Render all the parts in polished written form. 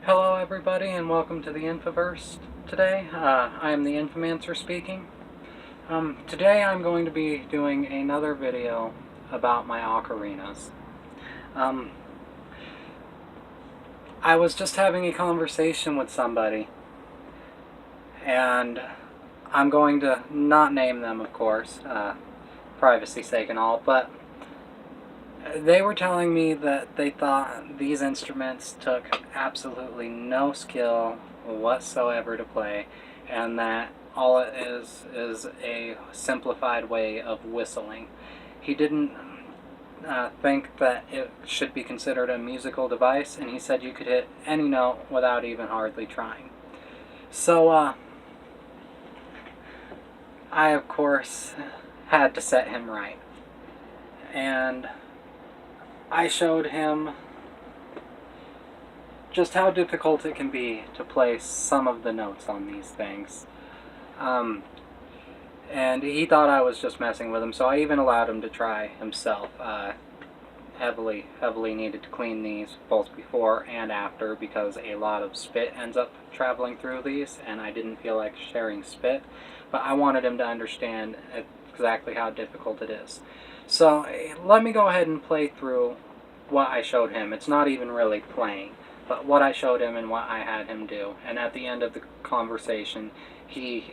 Hello everybody and welcome to the Infoverse today. I am the Infomancer speaking. Today I'm going to be doing another video about my ocarinas. I was just having a conversation with somebody, and I'm going to not name them, of course, privacy sake and all, but they were telling me that they thought these instruments took absolutely no skill whatsoever to play, and that all it is a simplified way of whistling. He didn't think that it should be considered a musical device, and he said you could hit any note without even hardly trying. So, I, of course, had to set him right. And I showed him just how difficult it can be to play some of the notes on these things. And he thought I was just messing with him, so I even allowed him to try himself. Heavily needed to clean these both before and after because a lot of spit ends up traveling through these, and I didn't feel like sharing spit, but I wanted him to understand exactly how difficult it is. So let me go ahead and play through what I showed him. It's not even really playing, but what I showed him and what I had him do. And at the end of the conversation, he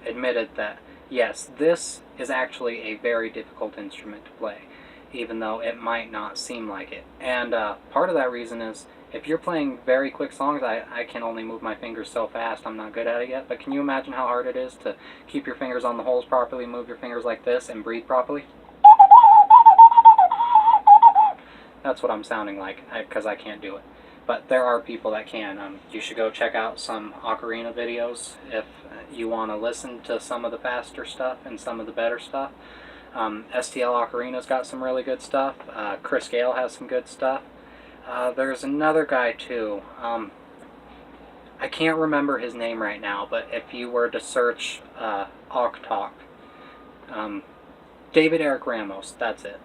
admitted that, yes, this is actually a very difficult instrument to play, even though it might not seem like it. And part of that reason is, if you're playing very quick songs, I can only move my fingers so fast, I'm not good at it yet, but can you imagine how hard it is to keep your fingers on the holes properly, move your fingers like this, and breathe properly? That's what I'm sounding like, because I can't do it. But there are people that can. You should go check out some Ocarina videos if you want to listen to some of the faster stuff and some of the better stuff. STL Ocarina's got some really good stuff. Chris Gale has some good stuff. There's another guy too. I can't remember his name right now, but if you were to search Talk, David Eric Ramos, that's it.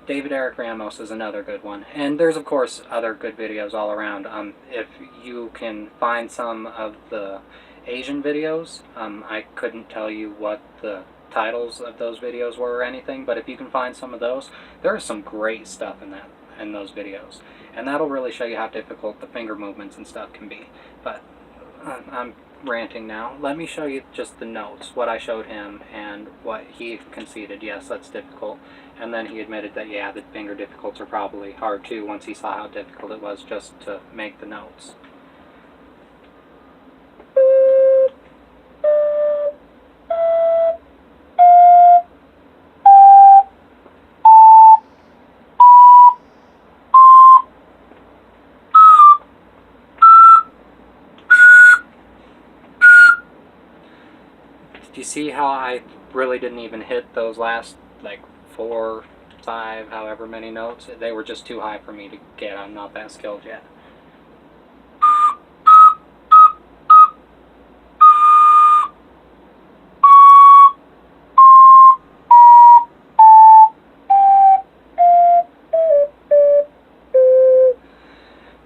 David Eric Ramos is another good one. And there's, of course, other good videos all around. If you can find some of the Asian videos, I couldn't tell you what the titles of those videos were or anything, but if you can find some of those, there is some great stuff in those videos. And that'll really show you how difficult the finger movements and stuff can be. But I'm ranting now. Let me show you just the notes, what I showed him and what he conceded. Yes, that's difficult. And then he admitted that, yeah, the finger difficulties are probably hard too once he saw how difficult it was just to make the notes. Do you see how I really didn't even hit those last, like, 4, 5, however many notes? They were just too high for me to get. I'm not that skilled yet.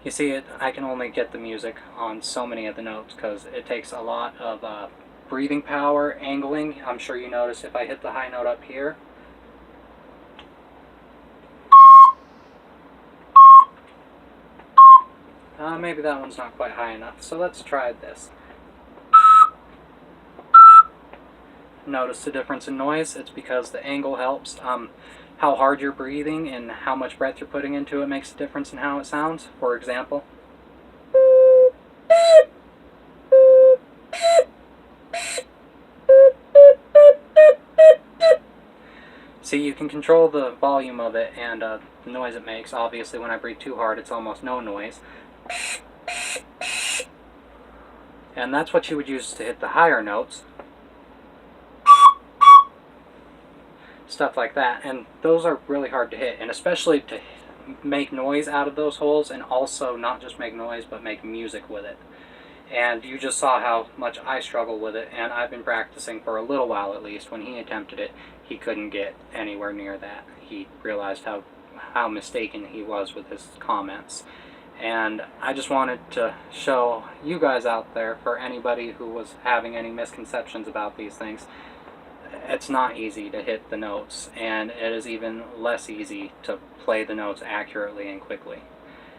You see, I can only get the music on so many of the notes because it takes a lot of breathing power, angling. I'm sure you notice if I hit the high note up here, maybe that one's not quite high enough, so let's try this. Notice the difference in noise? It's because the angle helps. How hard you're breathing and how much breath you're putting into it makes a difference in how it sounds. For example, see, you can control the volume of it and the noise it makes. Obviously, when I breathe too hard, it's almost no noise. And that's what you would use to hit the higher notes. Stuff like that. And those are really hard to hit. And especially to make noise out of those holes, and also not just make noise, but make music with it. And you just saw how much I struggle with it, and I've been practicing for a little while at least. When he attempted it, he couldn't get anywhere near that. He realized how mistaken he was with his comments. And I just wanted to show you guys out there, for anybody who was having any misconceptions about these things, it's not easy to hit the notes, and it is even less easy to play the notes accurately and quickly.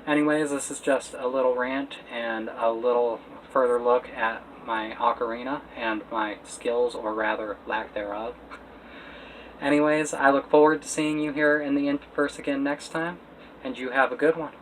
Anyways, this is just a little rant and a little further look at my ocarina and my skills, or rather lack thereof. Anyways, I look forward to seeing you here in the Interverse again next time, and you have a good one.